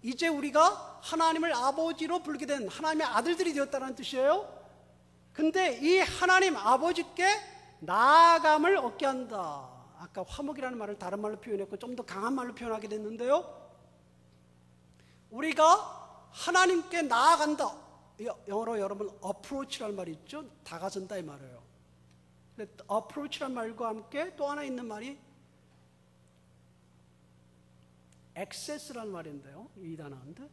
[SPEAKER 1] 이제 우리가 하나님을 아버지로 부르게 된 하나님의 아들들이 되었다는 뜻이에요. 근데 이 하나님 아버지께 나아감을 얻게 한다. 아까 화목이라는 말을 다른 말로 표현했고 좀 더 강한 말로 표현하게 됐는데요. 우리가 하나님께 나아간다. 영어로 여러분 approach라는 말이 있죠. 다가선다 이 말이에요. approach라는 말과 함께 또 하나 있는 말이 access라는 말인데요. 이 단어인데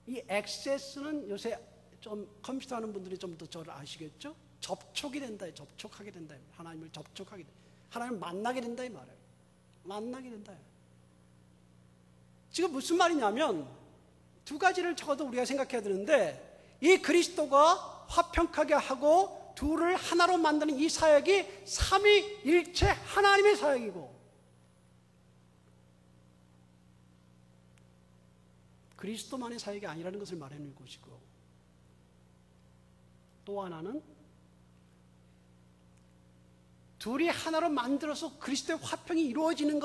[SPEAKER 1] 이 access는 요새 좀 컴퓨터 하는 분들이 좀 더 저를 아시겠죠? 접촉이 된다. 접촉하게 된다. 하나님을 접촉하게 된다. 하나님을 만나게 된다 이 말이에요. 만나게 된다. 지금 무슨 말이냐면 두 가지를 적어도 우리가 생각해야 되는데 이 그리스도가 화평하게 하고 둘을 하나로 만드는 이 사역이 삼위일체 하나님의 사역이고 그리스도만의 사역이 아니라는 것을 말해놓은 것이고 또 하나는 둘이 하나로 만들어서 그리스도의 화평이 이루어지는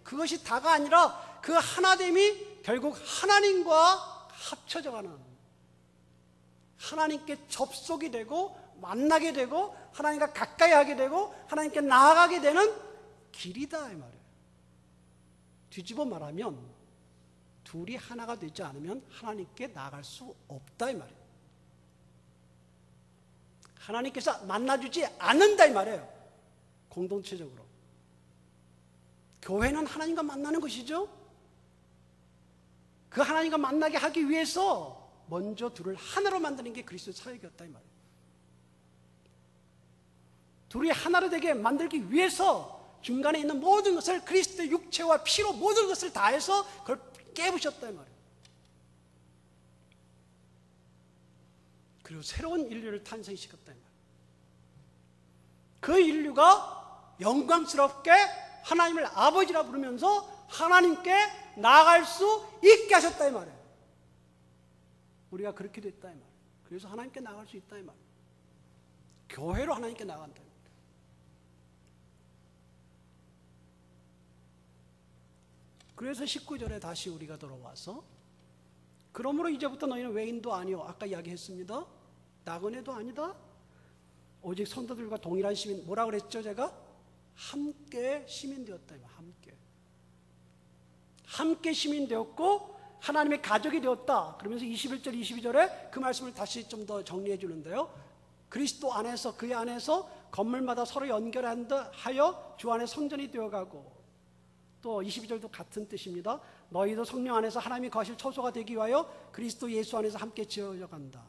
[SPEAKER 1] 그것이 다가 아니라 그 하나됨이 결국 하나님과 합쳐져 가는 하나님께 접속이 되고 만나게 되고 하나님과 가까이 하게 되고 하나님께 나아가게 되는 길이다 이 말이에요. 뒤집어 말하면 둘이 하나가 되지 않으면 하나님께 나아갈 수 없다 이 말이에요. 하나님께서 만나주지 않는다 이 말이에요. 공동체적으로 교회는 하나님과 만나는 것이죠. 그 하나님과 만나게 하기 위해서 먼저 둘을 하나로 만드는 게 그리스도의 사역이었다 이 말이에요. 둘이 하나로 되게 만들기 위해서 중간에 있는 모든 것을 그리스도의 육체와 피로 모든 것을 다해서 그걸 깨부셨다 이 말이에요. 그리고 새로운 인류를 탄생시켰다 이 말이에요. 그 인류가 영광스럽게 하나님을 아버지라 부르면서 하나님께 나아갈 수 있게 하셨다 이 말이에요. 우리가 그렇게 됐다 이 말이에요. 그래서 하나님께 나아갈 수 있다 이 말이에요. 교회로 하나님께 나아간다. 그래서 19절에 다시 우리가 돌아와서 그러므로 이제부터 너희는 외인도 아니요 아까 이야기했습니다. 나그네도 아니다. 오직 성도들과 동일한 시민. 뭐라 그랬죠 제가? 함께 시민 되었다. 함께 시민 되었고 하나님의 가족이 되었다. 그러면서 21절 22절에 그 말씀을 다시 좀 더 정리해 주는데요. 그리스도 안에서 그 안에서 건물마다 서로 연결한다 하여 주 안에 성전이 되어가고, 또 22절도 같은 뜻입니다. 너희도 성령 안에서 하나님이 거하실 처소가 되기 위하여 그리스도 예수 안에서 함께 지어져 간다.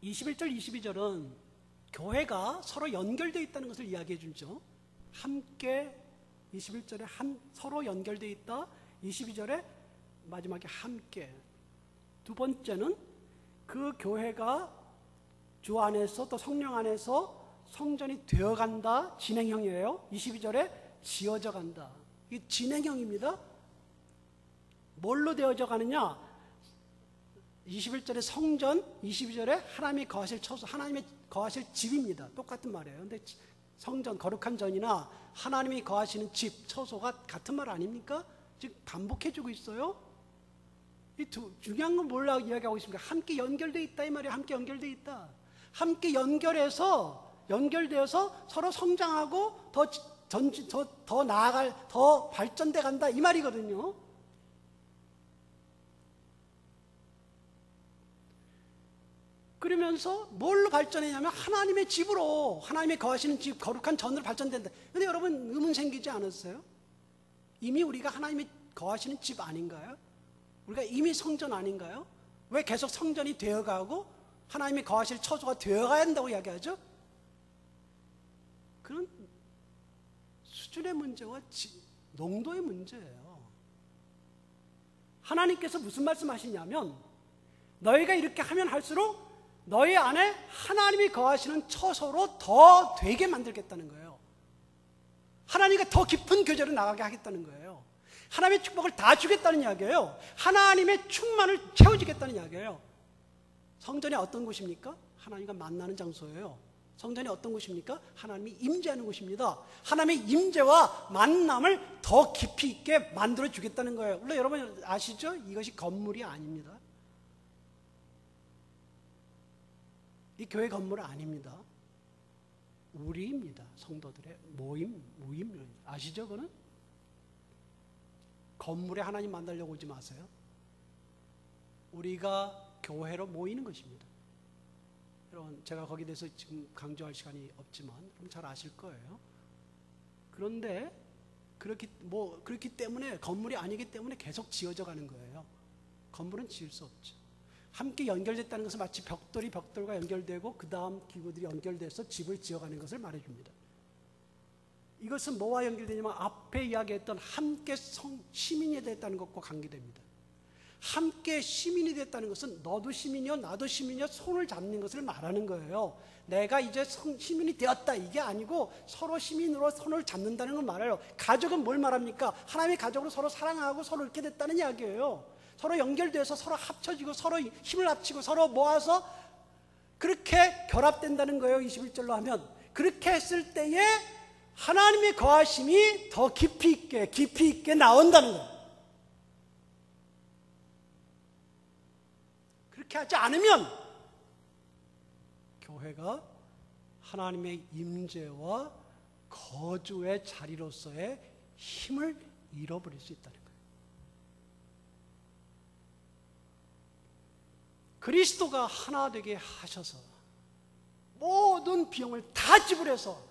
[SPEAKER 1] 21절 22절은 교회가 서로 연결되어 있다는 것을 이야기해 주죠. 함께 21절에 서로 연결되어 있다. 22절에 마지막에 함께. 두 번째는 그 교회가 주 안에서 또 성령 안에서 성전이 되어간다. 진행형이에요. 22절에 지어져 간다. 이게 진행형입니다. 뭘로 되어져 가느냐? 21절에 성전, 22절에 하나님이 거하실 처소, 하나님이 거하실 집입니다. 똑같은 말이에요. 근데 성전, 거룩한 전이나 하나님이 거하시는 집, 처소가 같은 말 아닙니까? 즉 반복해주고 있어요. 이 중요한 건 뭘로 이야기하고 있습니까? 함께 연결되어 있다 이 말이에요. 함께 연결되어 있다. 함께 연결되어서 서로 성장하고 더 나아갈, 더 발전돼 간다 이 말이거든요. 그러면서 뭘로 발전했냐면 하나님의 집으로, 하나님이 거하시는 집, 거룩한 전으로 발전된다. 근데 여러분 의문 생기지 않았어요? 이미 우리가 하나님이 거하시는 집 아닌가요? 우리가 이미 성전 아닌가요? 왜 계속 성전이 되어가고 하나님이 거하실 처소가 되어가야 한다고 이야기하죠? 그런 수준의 문제와 농도의 문제예요. 하나님께서 무슨 말씀하시냐면 너희가 이렇게 하면 할수록 너희 안에 하나님이 거하시는 처소로 더 되게 만들겠다는 거예요. 하나님과 더 깊은 교제로 나가게 하겠다는 거예요. 하나님의 축복을 다 주겠다는 이야기예요. 하나님의 충만을 채워주겠다는 이야기예요. 성전이 어떤 곳입니까? 하나님과 만나는 장소예요. 성전이 어떤 곳입니까? 하나님이 임재하는 곳입니다. 하나님의 임재와 만남을 더 깊이 있게 만들어 주겠다는 거예요. 물론 여러분 아시죠? 이것이 건물이 아닙니다. 이 교회 건물은 아닙니다. 우리입니다. 성도들의 모임 아시죠? 그거는? 건물에 하나님 만나려고 오지 마세요. 우리가 교회로 모이는 것입니다. 여러분 제가 거기에 대해서 지금 강조할 시간이 없지만 잘 아실 거예요. 그런데 그렇기 때문에 건물이 아니기 때문에 계속 지어져 가는 거예요. 건물은 지을 수 없죠. 함께 연결됐다는 것은 마치 벽돌이 벽돌과 연결되고 그 다음 기구들이 연결돼서 집을 지어가는 것을 말해줍니다. 이것은 뭐와 연결되냐면 앞에 이야기했던 함께 시민이 됐다는 것과 관계됩니다. 함께 시민이 됐다는 것은 너도 시민이요 나도 시민이요 손을 잡는 것을 말하는 거예요. 내가 이제 시민이 되었다 이게 아니고 서로 시민으로 손을 잡는다는 걸 말해요. 가족은 뭘 말합니까? 하나님의 가족으로 서로 사랑하고 서로 이렇게 됐다는 이야기예요. 서로 연결돼서 서로 합쳐지고 서로 힘을 합치고 서로 모아서 그렇게 결합된다는 거예요. 21절로 하면 그렇게 했을 때에 하나님의 거하심이 더 깊이 있게 나온다는 거예요. 그렇게 하지 않으면 교회가 하나님의 임재와 거주의 자리로서의 힘을 잃어버릴 수 있다는 거예요. 그리스도가 하나 되게 하셔서 모든 비용을 다 지불해서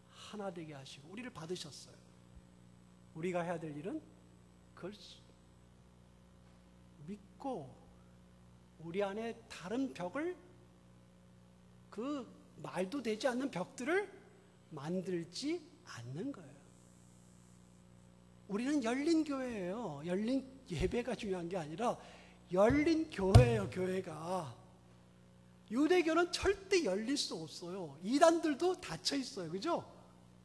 [SPEAKER 1] 하나 되게 하시고 우리를 받으셨어요. 우리가 해야 될 일은 그걸 믿고 우리 안에 다른 벽을, 그 말도 되지 않는 벽들을 만들지 않는 거예요. 우리는 열린 교회예요. 열린 예배가 중요한 게 아니라 열린 교회예요. 교회가 유대교는 절대 열릴 수 없어요. 이단들도 닫혀 있어요. 그죠?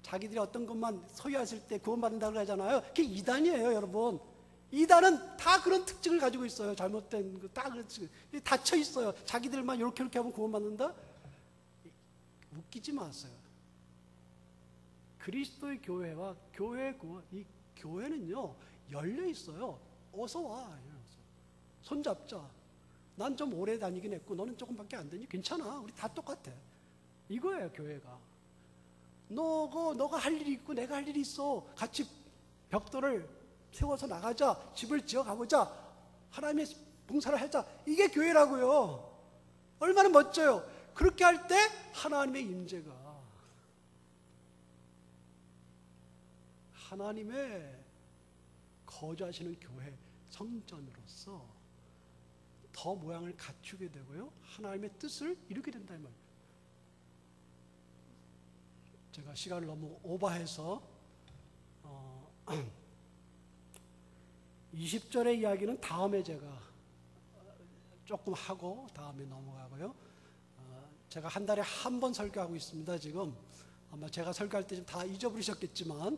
[SPEAKER 1] 자기들이 어떤 것만 소유했을 때 구원받는다고 하잖아요. 그게 이단이에요, 여러분. 이단은 다 그런 특징을 가지고 있어요. 잘못된 거 다 그렇지. 닫혀 있어요. 자기들만 이렇게 하면 구원받는다? 웃기지 마세요. 그리스도의 교회와 이 교회는요, 열려 있어요. 어서 와. 손잡자. 난 좀 오래 다니긴 했고 너는 조금밖에 안 되니 괜찮아. 우리 다 똑같아. 이거예요, 교회가. 너가 할 일이 있고 내가 할 일이 있어. 같이 벽돌을 세워서 나가자. 집을 지어 가보자. 하나님의 봉사를 하자. 이게 교회라고요. 얼마나 멋져요. 그렇게 할 때 하나님의 임재가, 하나님의 거주하시는 교회 성전으로서 더 모양을 갖추게 되고요, 하나님의 뜻을 이루게 된다 이 말이에요. 제가 시간을 너무 오버해서 20절의 이야기는 다음에 제가 조금 하고 다음에 넘어가고요. 제가 한 달에 한 번 설교하고 있습니다. 지금 아마 제가 설교할 때 좀 다 잊어버리셨겠지만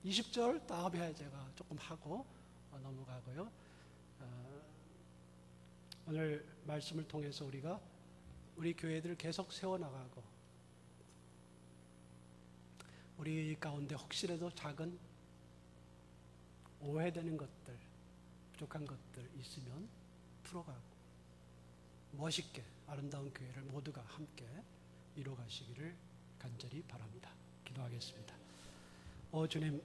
[SPEAKER 1] 20절 다음에 제가 조금 하고 넘어가고요. 오늘 말씀을 통해서 우리가 우리 교회들을 계속 세워나가고, 우리 가운데 혹시라도 작은 오해되는 것들, 부족한 것들 있으면 풀어가고 멋있게 아름다운 교회를 모두가 함께 이루어가시기를 간절히 바랍니다. 기도하겠습니다. 주님,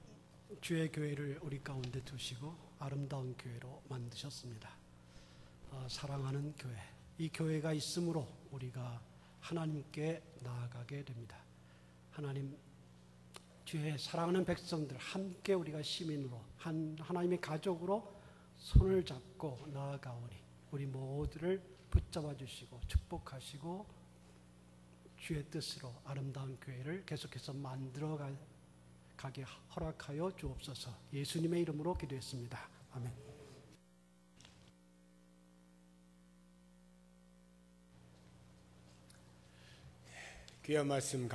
[SPEAKER 1] 주의 교회를 우리 가운데 두시고 아름다운 교회로 만드셨습니다. 사랑하는 교회, 이 교회가 있으므로 우리가 하나님께 나아가게 됩니다. 하나님, 주의 사랑하는 백성들 함께 우리가 시민으로 하나님의 가족으로 손을 잡고 나아가오니 우리 모두를 붙잡아 주시고 축복하시고 주의 뜻으로 아름다운 교회를 계속해서 만들어 가게 허락하여 주옵소서. 예수님의 이름으로 기도했습니다. 아멘.
[SPEAKER 2] 귀한 말씀